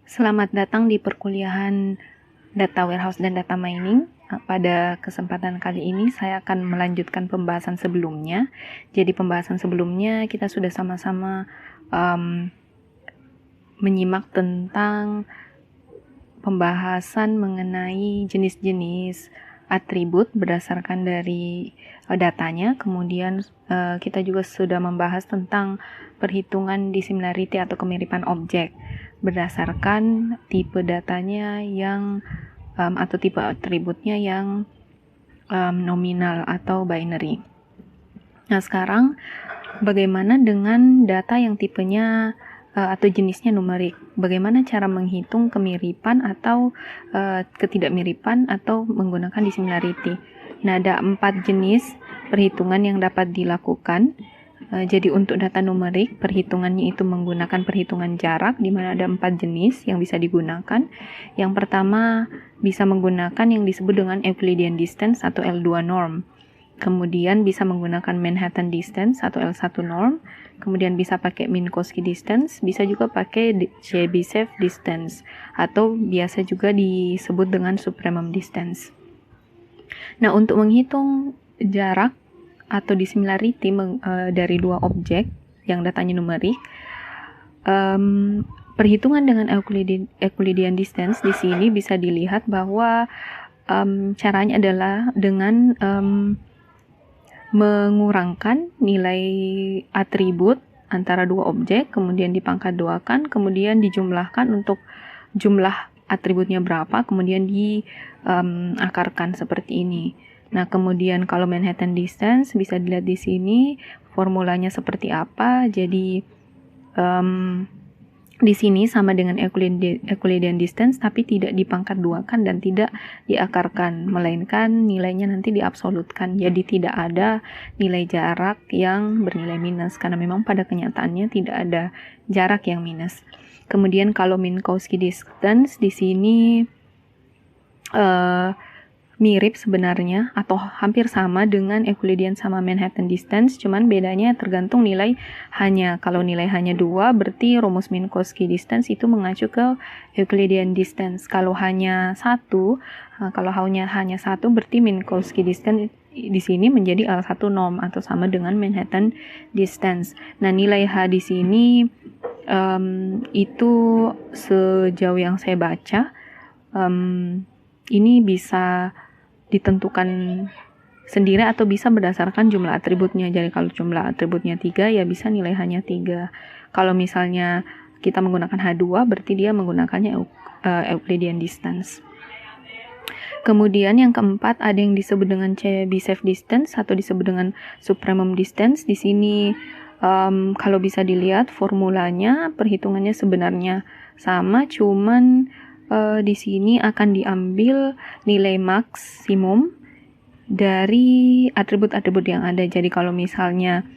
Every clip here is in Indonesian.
Selamat datang di perkuliahan Data Warehouse dan Data Mining. Pada kesempatan kali ini saya akan melanjutkan pembahasan sebelumnya. Jadi pembahasan sebelumnya kita sudah sama-sama menyimak tentang pembahasan mengenai jenis-jenis atribut berdasarkan dari datanya. Kemudian kita juga sudah membahas tentang perhitungan dissimilarity atau kemiripan objek berdasarkan tipe datanya yang atau tipe atributnya yang nominal atau binary. Nah, sekarang bagaimana dengan data yang tipenya atau jenisnya numerik? Bagaimana cara menghitung kemiripan atau ketidakmiripan atau menggunakan dissimilarity? Nah, ada 4 jenis perhitungan yang dapat dilakukan. Jadi untuk data numerik, perhitungannya itu menggunakan perhitungan jarak, di mana ada 4 jenis yang bisa digunakan. Yang pertama, bisa menggunakan yang disebut dengan Euclidean distance atau L2 norm. Kemudian bisa menggunakan Manhattan distance atau L1 norm. Kemudian bisa pakai Minkowski distance, bisa juga pakai Chebyshev distance, atau biasa juga disebut dengan supremum distance. Nah, untuk menghitung jarak atau dissimilarity dari dua objek yang datanya numerik, perhitungan dengan Euclidean distance di sini bisa dilihat bahwa caranya adalah dengan mengurangkan nilai atribut antara dua objek, kemudian dipangkat duakan, kemudian dijumlahkan untuk jumlah atributnya berapa, kemudian diakarkan seperti ini. Nah, kemudian kalau Manhattan distance bisa dilihat di sini formulanya seperti apa. Jadi di sini sama dengan Euclidean distance, tapi tidak dipangkat duakan dan tidak diakarkan, melainkan nilainya nanti diabsolutkan. Jadi tidak ada nilai jarak yang bernilai minus, karena memang pada kenyataannya tidak ada jarak yang minus. Kemudian kalau Minkowski distance di sini mirip sebenarnya atau hampir sama dengan Euclidean sama Manhattan distance, cuman bedanya tergantung nilai hanya. Kalau nilai hanya 2, berarti rumus Minkowski distance itu mengacu ke Euclidean distance. Kalau hanya 1, berarti Minkowski distance di sini menjadi L1 norm atau sama dengan Manhattan distance. Nah, nilai H di sini itu sejauh yang saya baca ini bisa ditentukan sendiri atau bisa berdasarkan jumlah atributnya. Jadi kalau jumlah atributnya 3, ya bisa nilai hanya 3. Kalau misalnya kita menggunakan H2, berarti dia menggunakannya Euclidean distance. Kemudian yang keempat ada yang disebut dengan Chebyshev distance atau disebut dengan supremum distance. Di sini kalau bisa dilihat formulanya, perhitungannya sebenarnya sama, cuman di sini akan diambil nilai maksimum dari atribut-atribut yang ada. Jadi kalau misalnya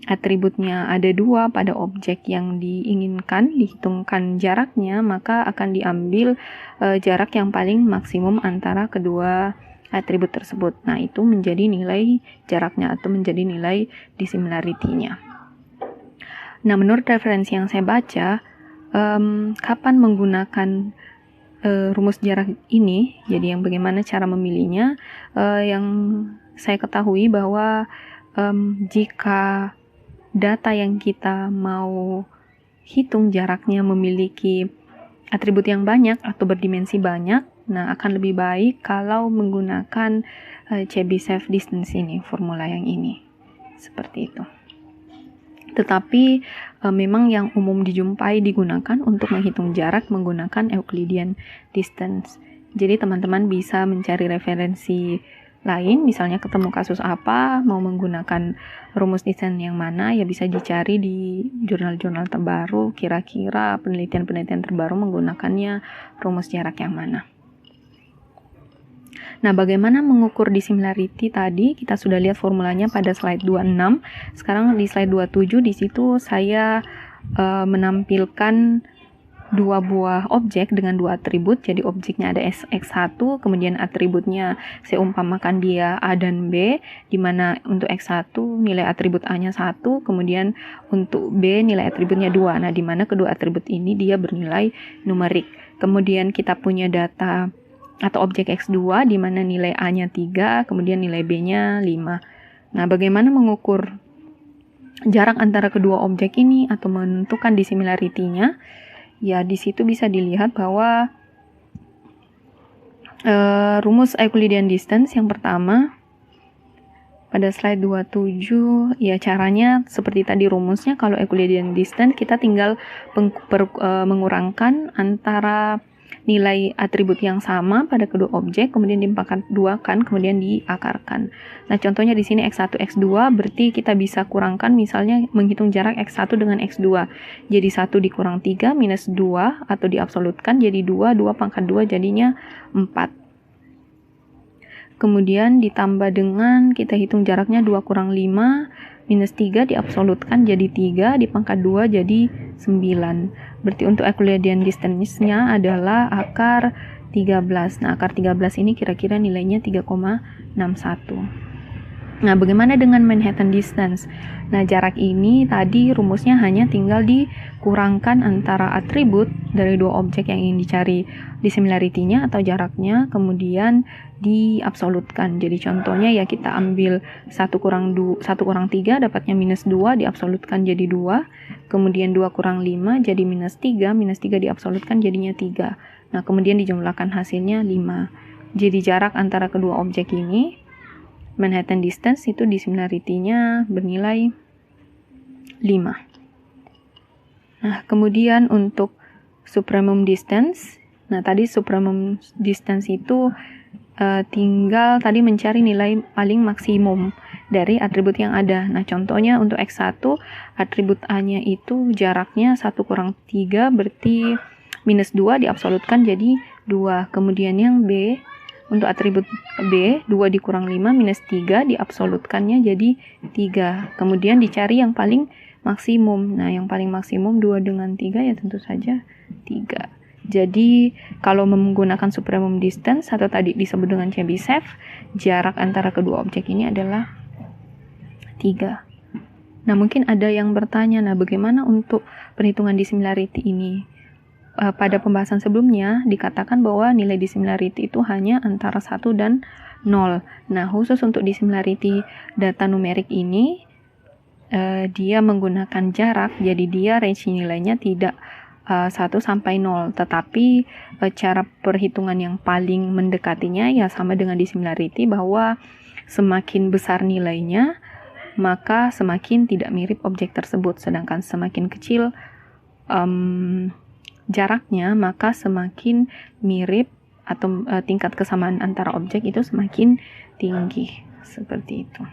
atributnya ada 2 pada objek yang diinginkan, dihitungkan jaraknya, maka akan diambil jarak yang paling maksimum antara kedua atribut tersebut. Nah, itu menjadi nilai jaraknya atau menjadi nilai dissimilarity-nya. Nah, menurut referensi yang saya baca, kapan menggunakan rumus jarak ini, jadi yang bagaimana cara memilihnya, yang saya ketahui bahwa jika data yang kita mau hitung jaraknya memiliki atribut yang banyak atau berdimensi banyak, nah akan lebih baik kalau menggunakan Chebyshev distance ini, formula yang ini, seperti itu. Tetapi memang yang umum dijumpai digunakan untuk menghitung jarak menggunakan Euclidean distance. Jadi teman-teman bisa mencari referensi lain, misalnya ketemu kasus apa, mau menggunakan rumus distance yang mana, ya bisa dicari di jurnal-jurnal terbaru, kira-kira penelitian-penelitian terbaru menggunakannya rumus jarak yang mana. Nah, bagaimana mengukur dissimilarity tadi? Kita sudah lihat formulanya pada slide 26. Sekarang di slide 27, di situ saya menampilkan dua buah objek dengan dua atribut, jadi objeknya ada X1, kemudian atributnya saya umpamakan dia A dan B, di mana untuk X1 nilai atribut A-nya 1, kemudian untuk B nilai atributnya 2. Nah, di mana kedua atribut ini dia bernilai numerik. Kemudian kita punya data atau objek X2 di mana nilai A-nya 3, kemudian nilai B-nya 5. Nah, bagaimana mengukur jarak antara kedua objek ini atau menentukan dissimilarity-nya? Ya, di situ bisa dilihat bahwa rumus Euclidean distance yang pertama pada slide 27, ya caranya seperti tadi rumusnya. Kalau Euclidean distance kita tinggal mengurangkan antara nilai atribut yang sama pada kedua objek, kemudian dipangkat duakan, kemudian diakarkan. Nah, contohnya di sini X1, X2, berarti kita bisa kurangkan misalnya menghitung jarak X1 dengan X2. Jadi 1 dikurang 3 minus 2 atau diabsolutkan jadi 2, 2 pangkat 2 jadinya 4. Kemudian ditambah dengan kita hitung jaraknya 2 kurang 5 minus 3 diabsolutkan jadi 3, dipangkat 2 jadi 9. Berarti untuk Euclidean distance-nya adalah akar 13. Nah, akar 13 ini kira-kira nilainya 3,61. Nah, bagaimana dengan Manhattan distance? Nah, jarak ini tadi rumusnya hanya tinggal dikurangkan antara atribut dari dua objek yang ingin dicari dissimilarity-nya atau jaraknya, kemudian diabsolutkan. Jadi contohnya ya kita ambil 1 kurang 3 dapatnya minus 2, diabsolutkan jadi 2. Kemudian 2 kurang 5 jadi minus 3, minus 3 diabsolutkan jadinya 3. Nah, kemudian dijumlahkan hasilnya 5. Jadi jarak antara kedua objek ini, Manhattan distance itu dissimilarity-nya bernilai 5. Nah, kemudian untuk supremum distance, nah tadi supremum distance itu tinggal tadi mencari nilai paling maksimum dari atribut yang ada. Nah, contohnya untuk X1, atribut A-nya itu jaraknya 1 kurang 3, berarti minus 2 diabsolutkan jadi 2. Kemudian yang B, untuk atribut B, 2 dikurang 5 minus 3 diabsolutkannya jadi 3. Kemudian dicari yang paling maksimum. Nah, yang paling maksimum 2 dengan 3 ya tentu saja 3. Jadi, kalau menggunakan supremum distance atau tadi disebut dengan Chebyshev, jarak antara kedua objek ini adalah 3. Nah, mungkin ada yang bertanya, nah bagaimana untuk perhitungan dissimilarity ini? Pada pembahasan sebelumnya dikatakan bahwa nilai dissimilarity itu hanya antara 1 dan 0. Nah, khusus untuk dissimilarity data numerik ini, dia menggunakan jarak, jadi dia range nilainya tidak 1 sampai 0, tetapi cara perhitungan yang paling mendekatinya ya sama dengan dissimilarity, bahwa semakin besar nilainya maka semakin tidak mirip objek tersebut, sedangkan semakin kecil jaraknya maka semakin mirip atau tingkat kesamaan antara objek itu semakin tinggi, seperti itu.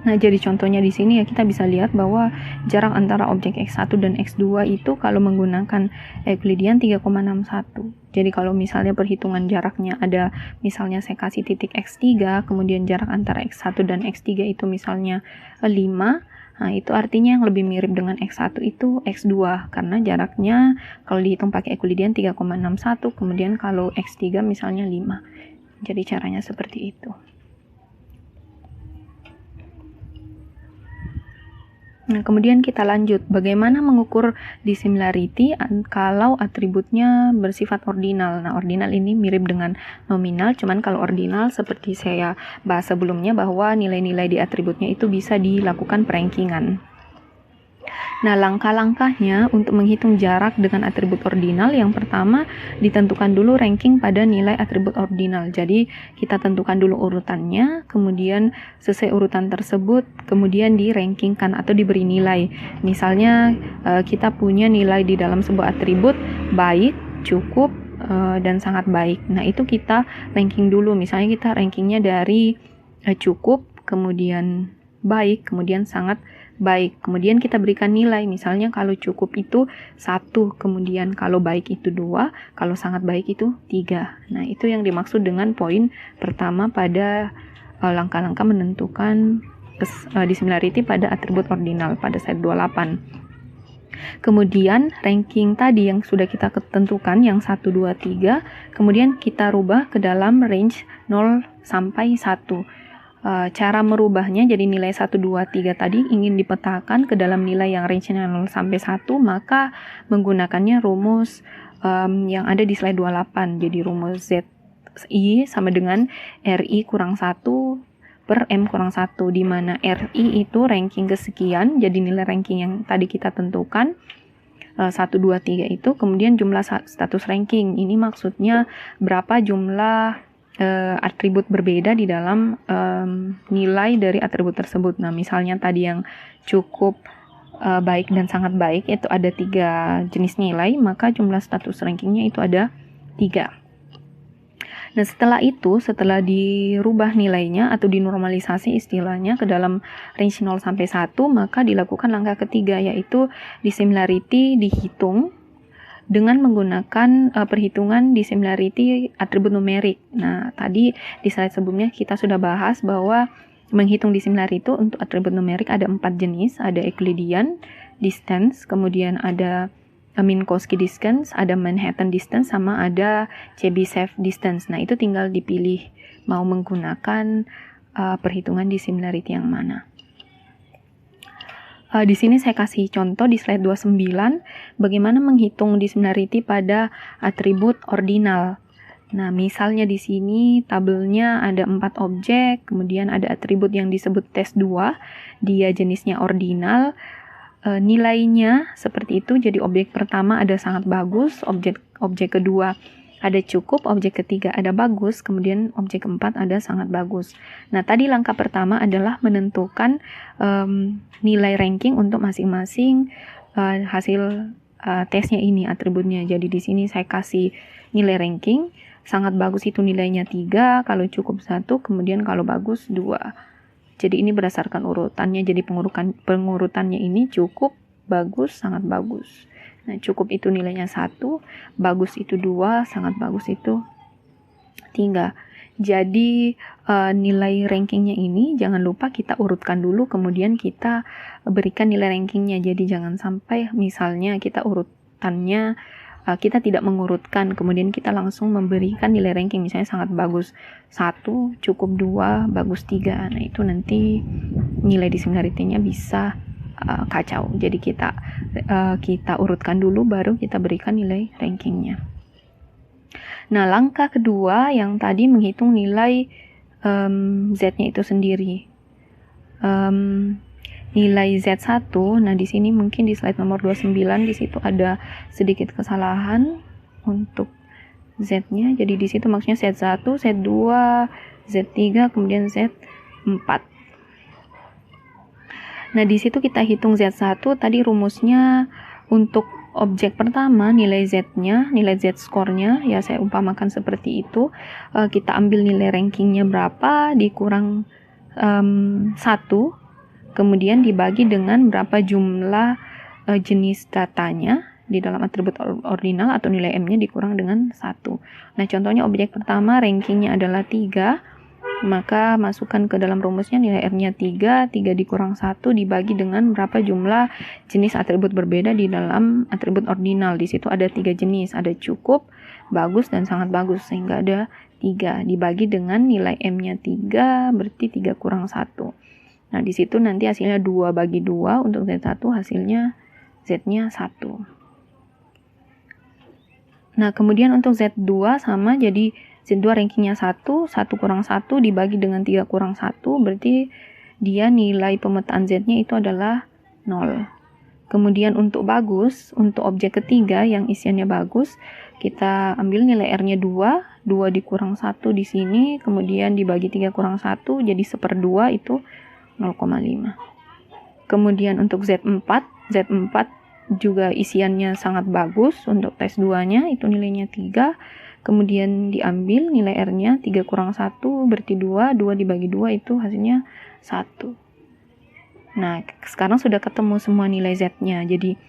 Nah, jadi contohnya di sini ya kita bisa lihat bahwa jarak antara objek X1 dan X2 itu kalau menggunakan Euclidean 3,61. Jadi kalau misalnya perhitungan jaraknya ada, misalnya saya kasih titik X3, kemudian jarak antara X1 dan X3 itu misalnya 5, nah itu artinya yang lebih mirip dengan X1 itu X2, karena jaraknya kalau dihitung pakai Euclidean 3,61, kemudian kalau X3 misalnya 5. Jadi caranya seperti itu. Nah, kemudian kita lanjut, bagaimana mengukur dissimilarity kalau atributnya bersifat ordinal. Nah, ordinal ini mirip dengan nominal, cuman kalau ordinal seperti saya bahas sebelumnya bahwa nilai-nilai di atributnya itu bisa dilakukan perankingan. Nah, langkah-langkahnya untuk menghitung jarak dengan atribut ordinal, yang pertama ditentukan dulu ranking pada nilai atribut ordinal. Jadi kita tentukan dulu urutannya, kemudian sesuai urutan tersebut kemudian dirankingkan atau diberi nilai. Misalnya kita punya nilai di dalam sebuah atribut baik, cukup, dan sangat baik. Nah, itu kita ranking dulu. Misalnya kita rankingnya dari cukup, kemudian baik, kemudian sangat baik. Kemudian kita berikan nilai, misalnya kalau cukup itu 1, kemudian kalau baik itu 2, kalau sangat baik itu 3. Nah, itu yang dimaksud dengan poin pertama pada langkah-langkah menentukan dissimilarity pada atribut ordinal pada slide 28. Kemudian ranking tadi yang sudah kita tentukan yang 1, 2, 3, kemudian kita rubah ke dalam range 0 sampai 1. Cara merubahnya jadi nilai 1, 2, 3 tadi ingin dipetakan ke dalam nilai yang range-nya 0 sampai 1, maka menggunakannya rumus yang ada di slide 28. Jadi rumus ZI sama dengan RI kurang 1 per M kurang 1, di mana RI itu ranking kesekian, jadi nilai ranking yang tadi kita tentukan 1, 2, 3 itu, kemudian jumlah status ranking. Ini maksudnya berapa jumlah atribut berbeda di dalam nilai dari atribut tersebut. Nah, misalnya tadi yang cukup baik dan sangat baik itu ada 3 jenis nilai, maka jumlah status rankingnya itu ada 3. Nah, setelah dirubah nilainya atau dinormalisasi istilahnya ke dalam range 0 sampai 1, maka dilakukan langkah ketiga, yaitu dissimilarity dihitung dengan menggunakan perhitungan dissimilarity atribut numerik. Nah, tadi di slide sebelumnya kita sudah bahas bahwa menghitung dissimilarity itu untuk atribut numerik ada 4 jenis, ada Euclidean distance, kemudian ada Minkowski distance, ada Manhattan distance, sama ada Chebyshev distance. Nah, itu tinggal dipilih mau menggunakan perhitungan dissimilarity yang mana. Di sini saya kasih contoh di slide 29 bagaimana menghitung dissimilarity pada atribut ordinal. Nah, misalnya di sini tabelnya ada 4 objek, kemudian ada atribut yang disebut tes 2, dia jenisnya ordinal, nilainya seperti itu. Jadi objek pertama ada sangat bagus, objek kedua ada cukup, objek ketiga ada bagus, kemudian objek keempat ada sangat bagus. Nah, tadi langkah pertama adalah menentukan nilai ranking untuk masing-masing hasil tesnya ini, atributnya. Jadi di sini saya kasih nilai ranking, sangat bagus itu nilainya 3, kalau cukup 1, kemudian kalau bagus 2. Jadi ini berdasarkan urutannya, jadi pengurutannya ini cukup, bagus, sangat bagus. Nah, cukup itu nilainya 1, bagus itu 2, sangat bagus itu 3. Jadi nilai rankingnya ini jangan lupa kita urutkan dulu, kemudian kita berikan nilai rankingnya. Jadi jangan sampai misalnya kita urutannya kita tidak mengurutkan, kemudian kita langsung memberikan nilai ranking, misalnya sangat bagus 1, cukup 2, bagus 3. Nah, itu nanti nilai dissimilarity-nya bisa kacau. Jadi kita urutkan dulu, baru kita berikan nilai rankingnya. Nah, langkah kedua yang tadi menghitung nilai Z-nya itu sendiri. Nilai Z1, nah di sini mungkin di slide nomor 29 di situ ada sedikit kesalahan untuk Z-nya. Jadi di situ maksudnya Z1, Z2, Z3, kemudian Z4. Nah, di situ kita hitung Z1, tadi rumusnya untuk objek pertama nilai Z-nya, nilai Z score-nya, ya saya umpamakan seperti itu. Kita ambil nilai rankingnya berapa, dikurang 1, kemudian dibagi dengan berapa jumlah jenis datanya di dalam atribut ordinal atau nilai M-nya dikurang dengan 1. Nah, contohnya objek pertama rankingnya adalah 3, maka masukkan ke dalam rumusnya nilai R-nya 3 dikurang 1 dibagi dengan berapa jumlah jenis atribut berbeda di dalam atribut ordinal. Di situ ada 3 jenis, ada cukup, bagus, dan sangat bagus, sehingga ada 3 dibagi dengan nilai M-nya 3, berarti 3 kurang 1. Nah, di situ nanti hasilnya 2 bagi 2, untuk Z1 hasilnya Z-nya 1. Nah, kemudian untuk Z2 sama, jadi Z2 rankingnya 1 kurang 1 dibagi dengan 3 kurang 1, berarti dia nilai pemetaan Z-nya itu adalah 0. Kemudian untuk bagus, untuk objek ketiga yang isiannya bagus, kita ambil nilai R-nya 2 dikurang 1 di sini, kemudian dibagi 3 kurang 1, jadi 1/2 itu 0,5. Kemudian untuk Z4 juga isiannya sangat bagus, untuk tes 2-nya itu nilainya 3, kemudian diambil nilai R-nya 3 kurang 1 berarti 2 dibagi 2 itu hasilnya 1. Nah, sekarang sudah ketemu semua nilai Z-nya, jadi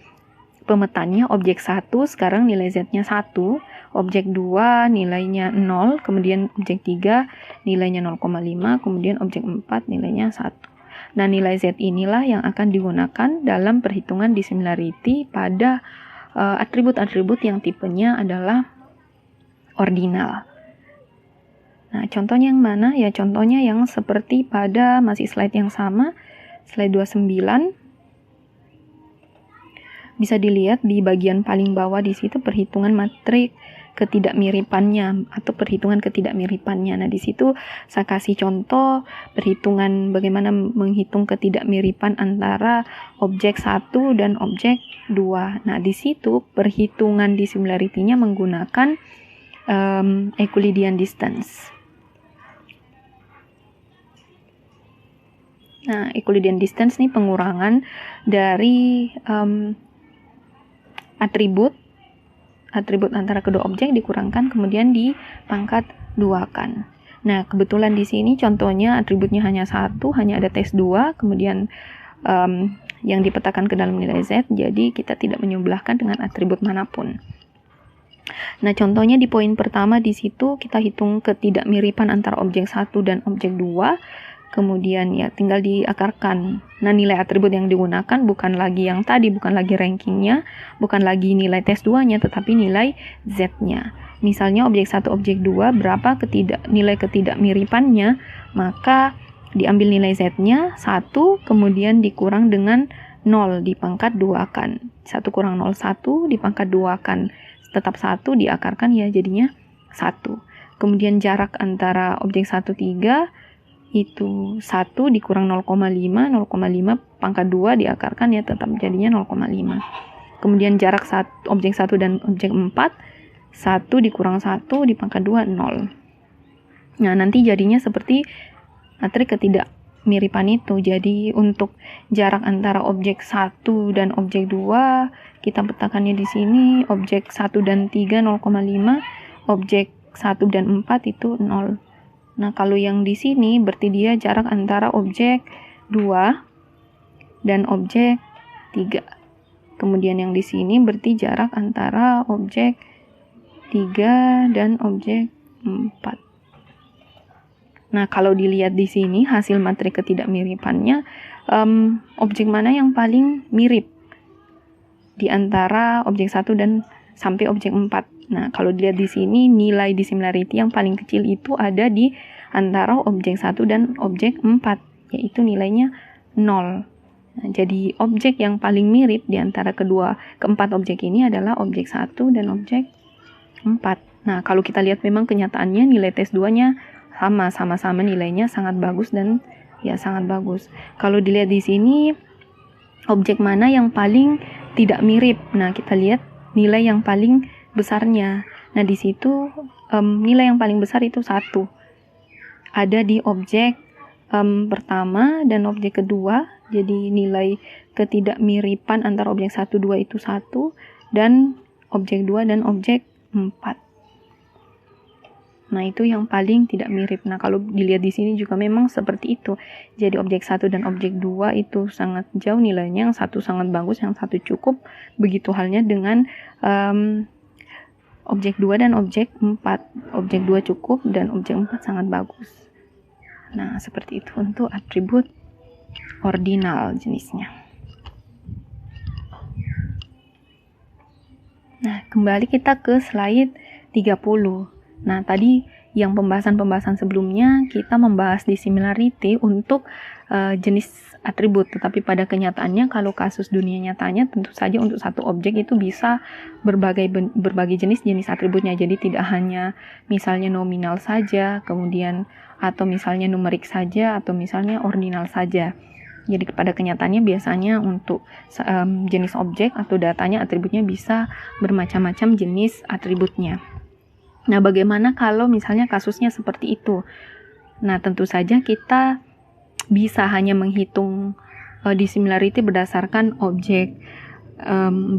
pemetannya objek 1 sekarang nilai Z-nya 1, objek 2 nilainya 0, kemudian objek 3 nilainya 0,5, kemudian objek 4 nilainya 1. Nah, nilai Z inilah yang akan digunakan dalam perhitungan dissimilarity pada atribut-atribut yang tipenya adalah ordinal. Nah, contohnya yang mana? Ya, contohnya yang seperti pada masih slide yang sama, slide 29. Bisa dilihat di bagian paling bawah di situ perhitungan matrik ketidakmiripannya atau perhitungan ketidakmiripannya. Nah, di situ saya kasih contoh perhitungan bagaimana menghitung ketidakmiripan antara objek 1 dan objek 2. Nah, di situ perhitungan dissimilarity-nya menggunakan Euclidean distance. Nah, Euclidean distance ini pengurangan dari atribut antara kedua objek dikurangkan kemudian dipangkat 2-kan. Nah, kebetulan di sini contohnya atributnya hanya 1, hanya ada tes 2, kemudian yang dipetakan ke dalam nilai Z, jadi kita tidak menyebelahkan dengan atribut manapun. Nah, contohnya di poin pertama di situ kita hitung ketidakmiripan antara objek 1 dan objek 2. Kemudian ya tinggal diakarkan. Nah, nilai atribut yang digunakan bukan lagi yang tadi, bukan lagi rankingnya, bukan lagi nilai tes 2-nya, tetapi nilai Z-nya. Misalnya objek 1, objek 2, berapa nilai ketidakmiripannya, maka diambil nilai Z-nya 1, kemudian dikurang dengan 0 dipangkat 2-kan. 1 kurang 0, 1 dipangkat 2-kan. Tetap 1 diakarkan ya jadinya 1. Kemudian jarak antara objek 1, 3, itu 1 dikurang 0,5 pangkat 2 diakarkan ya tetap jadinya 0,5. Kemudian jarak objek 1 dan objek 4, 1 dikurang 1 dipangkat 2, 0. Nah, nanti jadinya seperti matrik ketidakmiripan itu. Jadi untuk jarak antara objek 1 dan objek 2 kita petakannya di sini, objek 1 dan 3 0,5, objek 1 dan 4 itu 0. Nah, kalau yang di sini berarti dia jarak antara objek 2 dan objek 3. Kemudian yang di sini berarti jarak antara objek 3 dan objek 4. Nah, kalau dilihat di sini hasil matrik ketidakmiripannya, objek mana yang paling mirip di antara objek 1 dan sampai objek 4. Nah, kalau dilihat di sini nilai dissimilarity yang paling kecil itu ada di antara objek 1 dan objek 4, yaitu nilainya 0. Nah, jadi objek yang paling mirip di antara keempat objek ini adalah objek 1 dan objek 4. Nah, kalau kita lihat memang kenyataannya nilai tes 2-nya sama-sama nilainya sangat bagus dan ya sangat bagus. Kalau dilihat di sini objek mana yang paling tidak mirip. Nah, kita lihat nilai yang paling besarnya. Nah, di situ nilai yang paling besar itu 1. Ada di objek pertama dan objek kedua. Jadi nilai ketidakmiripan antara objek 1, 2 itu 1 dan objek 2 dan objek 4. Nah, itu yang paling tidak mirip. Nah, kalau dilihat di sini juga memang seperti itu. Jadi objek 1 dan objek 2 itu sangat jauh nilainya. Yang 1 sangat bagus, yang 1 cukup. Begitu halnya dengan objek 2 dan objek 4. Objek 2 cukup dan objek 4 sangat bagus. Nah, seperti itu untuk atribut ordinal jenisnya. Nah, kembali kita ke slide 30. Nah, tadi yang pembahasan sebelumnya kita membahas dissimilarity untuk jenis atribut, tetapi pada kenyataannya kalau kasus dunia nyatanya tentu saja untuk satu objek itu bisa berbagai jenis atributnya. Jadi tidak hanya misalnya nominal saja, kemudian atau misalnya numerik saja, atau misalnya ordinal saja. Jadi pada kenyataannya biasanya untuk jenis objek atau datanya atributnya bisa bermacam-macam jenis atributnya. Nah, bagaimana kalau misalnya kasusnya seperti itu? Nah, tentu saja kita bisa hanya menghitung dissimilarity berdasarkan objek,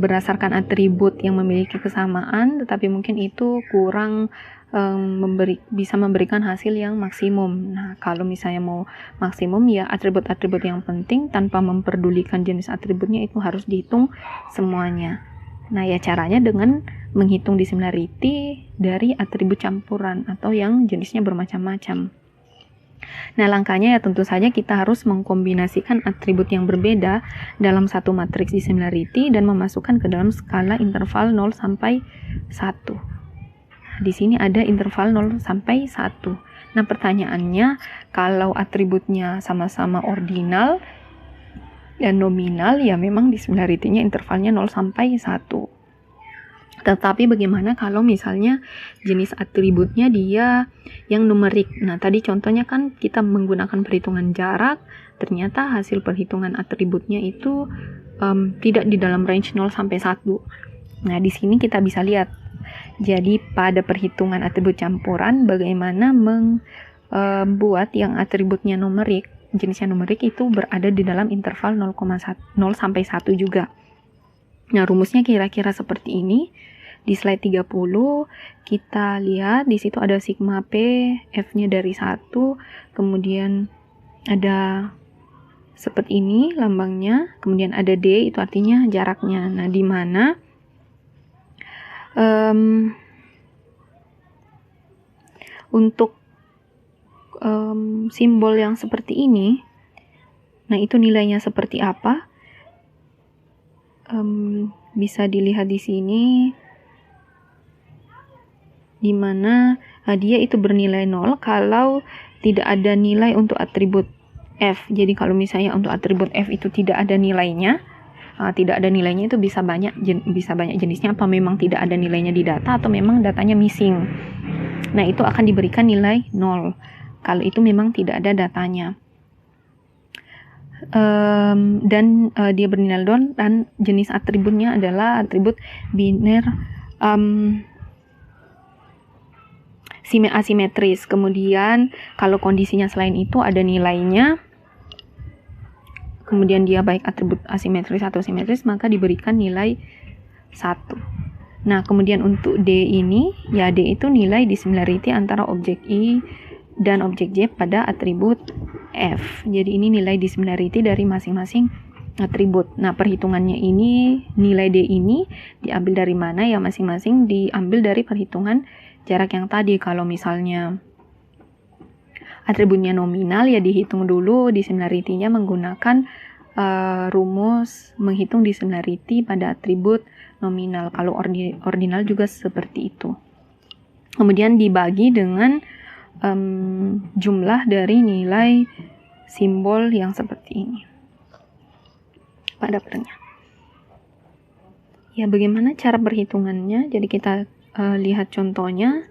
berdasarkan atribut yang memiliki kesamaan, tetapi mungkin itu kurang bisa memberikan hasil yang maksimum. Nah, kalau misalnya mau maksimum ya atribut-atribut yang penting tanpa memperdulikan jenis atributnya itu harus dihitung semuanya. Nah, ya caranya dengan menghitung dissimilarity dari atribut campuran atau yang jenisnya bermacam-macam. Nah, langkahnya ya tentu saja kita harus mengkombinasikan atribut yang berbeda dalam satu matriks dissimilarity dan memasukkan ke dalam skala interval 0 sampai 1. Di sini ada interval 0 sampai 1. Nah, pertanyaannya, kalau atributnya sama-sama ordinal dan nominal, ya memang dissimilarity-nya intervalnya 0 sampai 1. Tetapi bagaimana kalau misalnya jenis atributnya dia yang numerik? Nah, tadi contohnya kan kita menggunakan perhitungan jarak, ternyata hasil perhitungan atributnya itu tidak di dalam range 0 sampai 1. Nah, di sini kita bisa lihat. Jadi, pada perhitungan atribut campuran, bagaimana membuat yang atributnya numerik, jenisnya numerik itu berada di dalam interval 0 sampai 1 juga. Nah, rumusnya kira-kira seperti ini. Di slide 30 kita lihat di situ ada sigma P, F-nya dari 1, kemudian ada seperti ini lambangnya, kemudian ada D, itu artinya jaraknya. Nah, di mana untuk simbol yang seperti ini, nah itu nilainya seperti apa? Bisa dilihat di sini, di mana dia itu bernilai 0 kalau tidak ada nilai untuk atribut F. Jadi kalau misalnya untuk atribut F itu tidak ada nilainya, itu bisa banyak jenisnya, apa memang tidak ada nilainya di data atau memang datanya missing. Nah, itu akan diberikan nilai 0 kalau itu memang tidak ada datanya. Dan dia bernilai 0 dan jenis atributnya adalah atribut biner asimetris. Kemudian kalau kondisinya selain itu ada nilainya, kemudian dia baik atribut asimetris atau simetris, maka diberikan nilai 1. Nah, kemudian untuk D ini, ya D itu nilai dissimilarity antara objek I dan objek J pada atribut F. Jadi ini nilai dissimilarity dari masing-masing atribut. Nah, perhitungannya ini, nilai D ini diambil dari mana? Ya masing-masing diambil dari perhitungan jarak yang tadi. Kalau misalnya atributnya nominal, ya dihitung dulu dissimilarity-nya menggunakan rumus menghitung dissimilarity pada atribut nominal. Kalau ordinal juga seperti itu. Kemudian dibagi dengan jumlah dari nilai simbol yang seperti ini pada pernya. Ya, bagaimana cara perhitungannya? Jadi kita lihat contohnya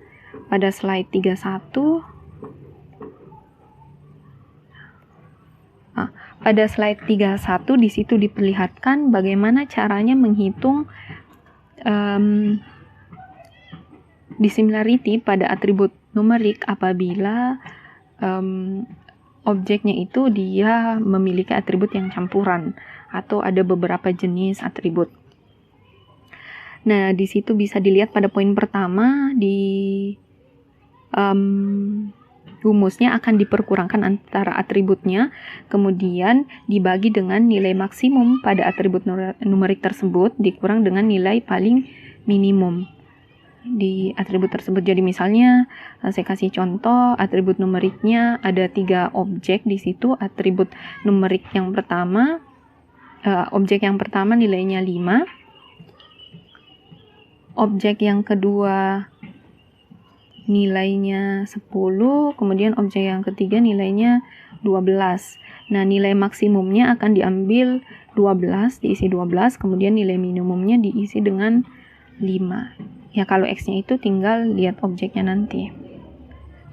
pada slide 31. Pada slide 31 di situ diperlihatkan bagaimana caranya menghitung dissimilarity pada atribut numerik apabila objeknya itu dia memiliki atribut yang campuran atau ada beberapa jenis atribut. Nah, di situ bisa dilihat pada poin pertama di rumusnya akan diperkurangkan antara atributnya, kemudian dibagi dengan nilai maksimum pada atribut numerik tersebut dikurang dengan nilai paling minimum di atribut tersebut. Jadi misalnya saya kasih contoh, atribut numeriknya ada 3 objek di situ. Atribut numerik yang pertama, objek yang pertama nilainya 5. Objek yang kedua nilainya 10, kemudian objek yang ketiga nilainya 12. Nah, nilai maksimumnya akan diambil 12, diisi 12, kemudian nilai minimumnya diisi dengan 5. Ya, kalau X-nya itu tinggal lihat objeknya nanti.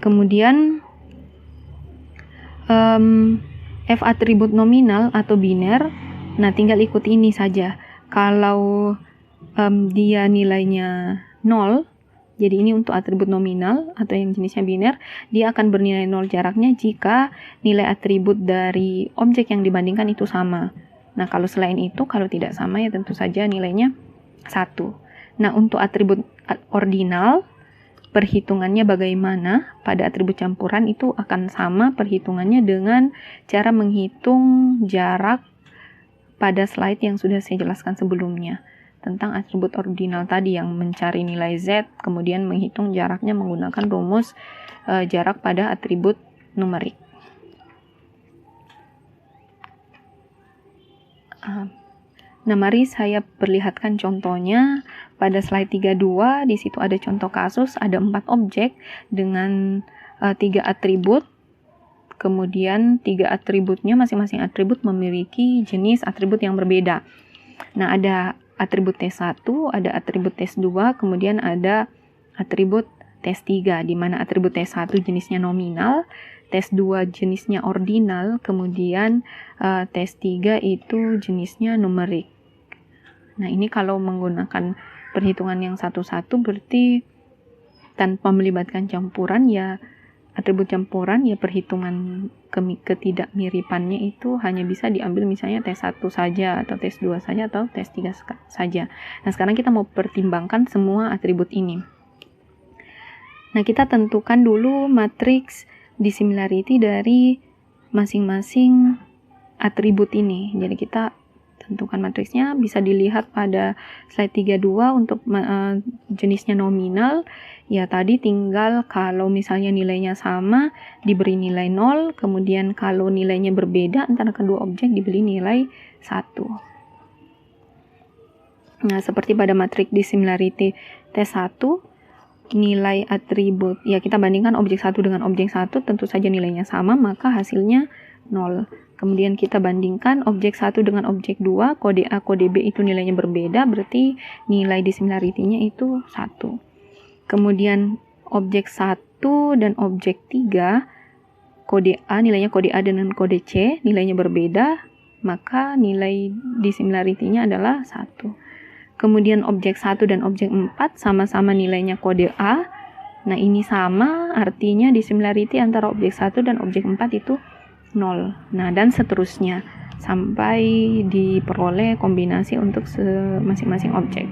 Kemudian F atribut nominal atau biner, nah tinggal ikut ini saja. Kalau dia nilainya 0, jadi ini untuk atribut nominal atau yang jenisnya biner, dia akan bernilai 0 jaraknya jika nilai atribut dari objek yang dibandingkan itu sama. Nah, kalau selain itu, kalau tidak sama ya tentu saja nilainya 1. Nah, untuk atribut ordinal, perhitungannya bagaimana? Pada atribut campuran itu akan sama perhitungannya dengan cara menghitung jarak pada slide yang sudah saya jelaskan sebelumnya tentang atribut ordinal tadi yang mencari nilai Z, kemudian menghitung jaraknya menggunakan rumus jarak pada atribut numerik. Nah, mari saya perlihatkan contohnya. Pada slide 32, di situ ada contoh kasus, ada 4 objek dengan 3 atribut. Kemudian 3 atributnya, masing-masing atribut memiliki jenis atribut yang berbeda. Nah, ada atribut T1, ada atribut T2, kemudian ada atribut T3, di mana atribut T1 jenisnya nominal, T2 jenisnya ordinal, kemudian T3 itu jenisnya numerik. Nah, ini kalau menggunakan perhitungan yang satu-satu berarti tanpa melibatkan campuran, ya atribut campuran, ya perhitungan ketidakmiripannya itu hanya bisa diambil misalnya T1 saja, atau T2 saja, atau T3 saja. Nah, sekarang kita mau pertimbangkan semua atribut ini. Nah, kita tentukan dulu matriks dissimilarity dari masing-masing atribut ini. Jadi kita tentukan matriksnya, bisa dilihat pada slide 32 untuk jenisnya nominal. Ya, tadi tinggal kalau misalnya nilainya sama diberi nilai 0, kemudian kalau nilainya berbeda antara kedua objek diberi nilai 1. Nah, seperti pada matriks dissimilarity T1, nilai atribut, ya kita bandingkan objek 1 dengan objek 1, tentu saja nilainya sama, maka hasilnya 0. Kemudian kita bandingkan objek 1 dengan objek 2, kode A, kode B itu nilainya berbeda, berarti nilai dissimilarity-nya itu 1. Kemudian objek 1 dan objek 3, kode A, nilainya kode A dengan kode C, nilainya berbeda, maka nilai dissimilarity-nya adalah 1. Kemudian objek 1 dan objek 4 sama-sama nilainya kode A. Nah, ini sama, artinya dissimilarity antara objek 1 dan objek 4 itu 0. Nah, dan seterusnya sampai diperoleh kombinasi untuk masing-masing objek.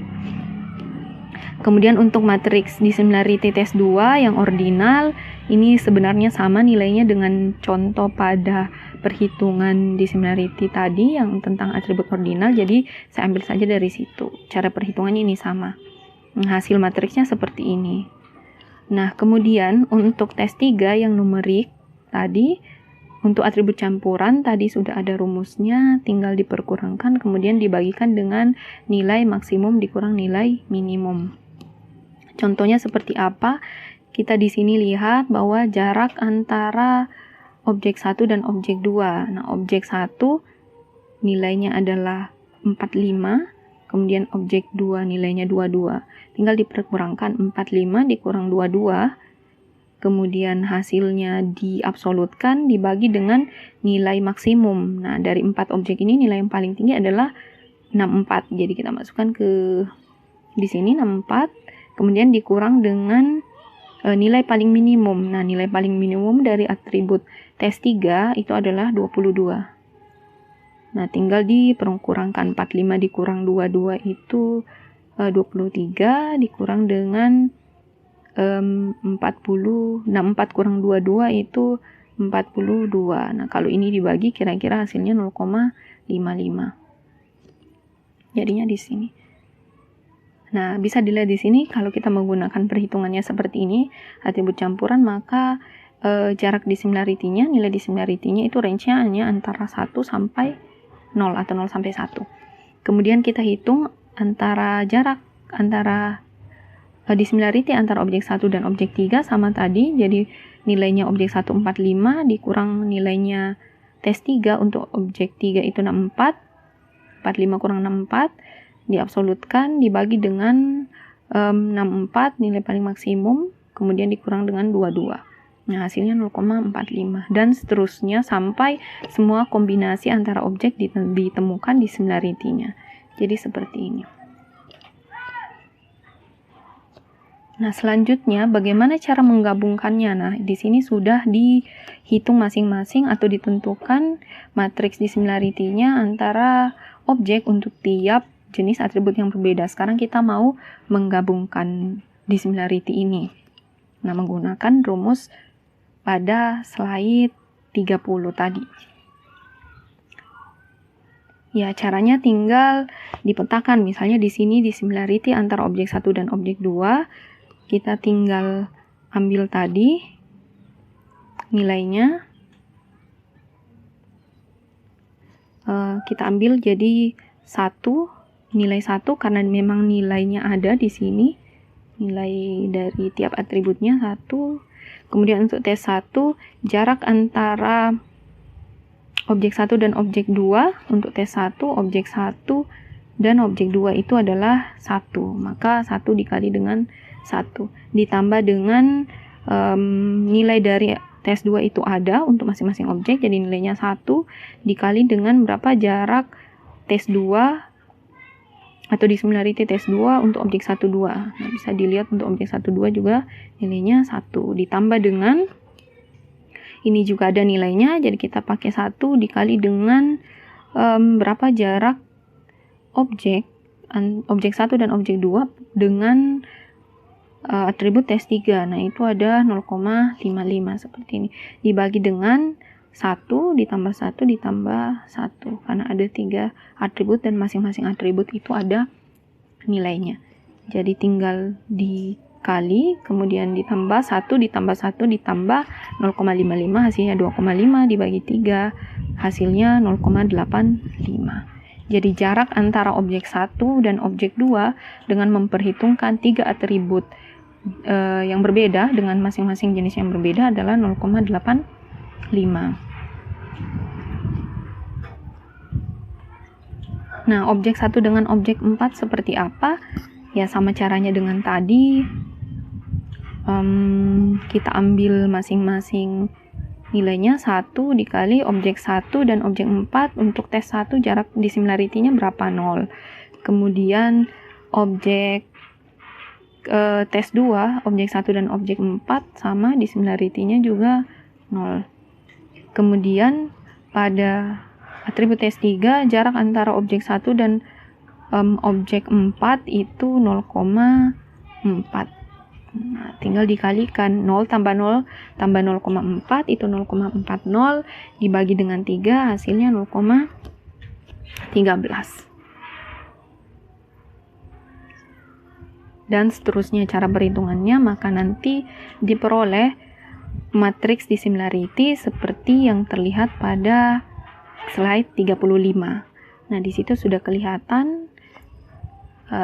Kemudian untuk matriks dissimilarity T2 yang ordinal, ini sebenarnya sama nilainya dengan contoh pada perhitungan dissimilarity tadi yang tentang atribut ordinal, jadi saya ambil saja dari situ. Cara perhitungannya ini sama. Hasil matriksnya seperti ini. Nah, kemudian untuk tes 3 yang numerik tadi, untuk atribut campuran tadi sudah ada rumusnya, tinggal diperkurangkan kemudian dibagikan dengan nilai maksimum dikurang nilai minimum. Contohnya seperti apa? Kita di sini lihat bahwa jarak antara objek 1 dan objek 2. Nah, objek 1 nilainya adalah 45, kemudian objek 2 nilainya 22. Tinggal diperkurangkan 45 dikurang 22. Kemudian hasilnya diabsolutkan dibagi dengan nilai maksimum. Nah, dari 4 objek ini nilai yang paling tinggi adalah 64. Jadi kita masukkan ke di sini 64, kemudian dikurang dengan nilai paling minimum. Nah, nilai paling minimum dari atribut tes 3 itu adalah 22. Nah, tinggal diperkurangkan 45 dikurang 22 itu 23 dikurang dengan 40. Nah, 4 kurang 22 itu 42. Nah, kalau ini dibagi kira-kira hasilnya 0,55. Jadinya di sini. Nah, bisa dilihat di sini kalau kita menggunakan perhitungannya seperti ini, atribut campuran, maka jarak dissimilarity-nya, nilai dissimilarity-nya itu range-nya hanya antara 1 sampai 0 atau 0 sampai 1. Kemudian kita hitung antara jarak antara dissimilarity antara objek 1 dan objek 3 sama tadi, jadi nilainya objek 1 45 dikurang nilainya tes 3 untuk objek 3 itu 64, 45 kurang 64 diabsolutkan dibagi dengan 64 nilai paling maksimum, kemudian dikurang dengan 22. Nah, hasilnya 0,45 dan seterusnya sampai semua kombinasi antara objek ditemukan dissimilarity-nya. Jadi seperti ini. Nah, selanjutnya bagaimana cara menggabungkannya? Nah, di sini sudah dihitung masing-masing atau ditentukan matriks dissimilarity-nya antara objek untuk tiap jenis atribut yang berbeda. Sekarang kita mau menggabungkan dissimilarity ini. Nah, menggunakan rumus pada slide 30 tadi. Ya, caranya tinggal dipetakan. Misalnya di sini dissimilarity antara objek 1 dan objek 2. Kita tinggal ambil tadi nilainya. kita ambil jadi 1, nilai 1 karena memang nilainya ada di sini. Nilai dari tiap atributnya 1. Kemudian untuk tes 1, jarak antara objek 1 dan objek 2. Untuk tes 1, objek 1 dan objek 2 itu adalah 1. Maka 1 dikali dengan 1. Ditambah dengan nilai dari tes 2 itu ada untuk masing-masing objek. Jadi nilainya 1 dikali dengan berapa jarak tes 2 atau dissimilarity tes 2 untuk objek 1, 2. Nah, bisa dilihat untuk objek 1, 2 juga nilainya 1. Ditambah dengan ini juga ada nilainya, jadi kita pakai 1 dikali dengan berapa jarak objek 1 dan objek 2 dengan atribut tes 3. Nah, itu ada 0,55 seperti ini. Dibagi dengan 1 ditambah 1 ditambah 1. Karena ada 3 atribut dan masing-masing atribut itu ada nilainya. Jadi tinggal dikali, kemudian ditambah 1 ditambah 1 ditambah 0,55, hasilnya 2,5 dibagi 3, hasilnya 0,85. Jadi jarak antara objek 1 dan objek 2 dengan memperhitungkan 3 atribut yang berbeda dengan masing-masing jenis yang berbeda adalah 0,85. Nah, objek 1 dengan objek 4 seperti apa? Ya, sama caranya dengan tadi. Kita ambil masing-masing nilainya 1 dikali objek 1 dan objek 4. Untuk tes 1 jarak dissimilarity-nya berapa? 0. Kemudian objek tes 2, objek 1 dan objek 4 sama, dissimilarity-nya juga 0. Kemudian pada atribut tes 3, jarak antara objek 1 dan objek 4 itu 0,4. Nah, tinggal dikalikan 0 tambah 0 tambah 0,4 itu 0,40 dibagi dengan 3, hasilnya 0,13. Dan seterusnya cara perhitungannya, maka nanti diperoleh matriks dissimilarity seperti yang terlihat pada slide 35. Nah, di situ sudah kelihatan,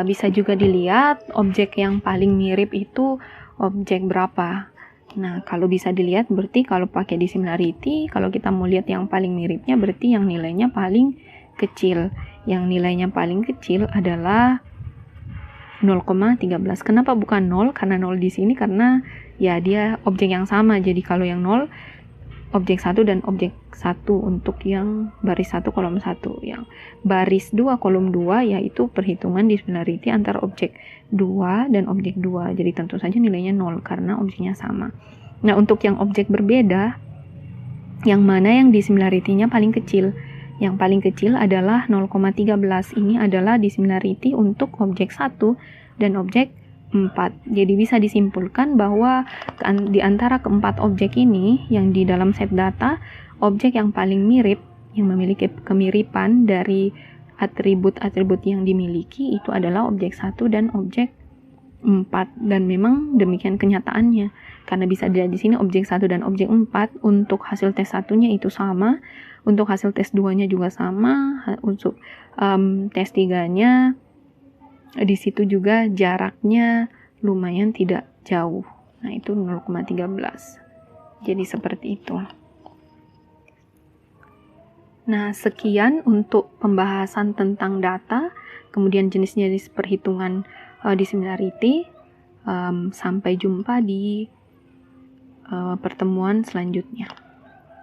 bisa juga dilihat objek yang paling mirip itu objek berapa. Nah, kalau bisa dilihat berarti kalau pakai dissimilarity, kalau kita mau lihat yang paling miripnya berarti yang nilainya paling kecil. Yang nilainya paling kecil adalah 0,13. Kenapa bukan 0? Karena 0 di sini karena ya dia objek yang sama. Jadi kalau yang 0 objek 1 dan objek 1 untuk yang baris 1 kolom 1. Yang baris 2 kolom 2 yaitu perhitungan dissimilarity antara objek 2 dan objek 2. Jadi tentu saja nilainya 0 karena objeknya sama. Nah, untuk yang objek berbeda, yang mana yang dissimilarity-nya paling kecil? Yang paling kecil adalah 0,13. Ini adalah dissimilarity untuk objek 1 dan objek 4. Jadi bisa disimpulkan bahwa di antara keempat objek ini yang di dalam set data, objek yang paling mirip, yang memiliki kemiripan dari atribut-atribut yang dimiliki itu adalah objek 1 dan objek 4. Dan memang demikian kenyataannya. Karena bisa dilihat di sini objek 1 dan objek 4 untuk hasil tes 1-nya itu sama, untuk hasil tes 2-nya juga sama, untuk tes 3-nya di situ juga jaraknya lumayan tidak jauh. Nah, itu 0,13. Jadi seperti itu. Nah, sekian untuk pembahasan tentang data, kemudian jenis-jenis perhitungan dissimilarity. Sampai jumpa di pertemuan selanjutnya.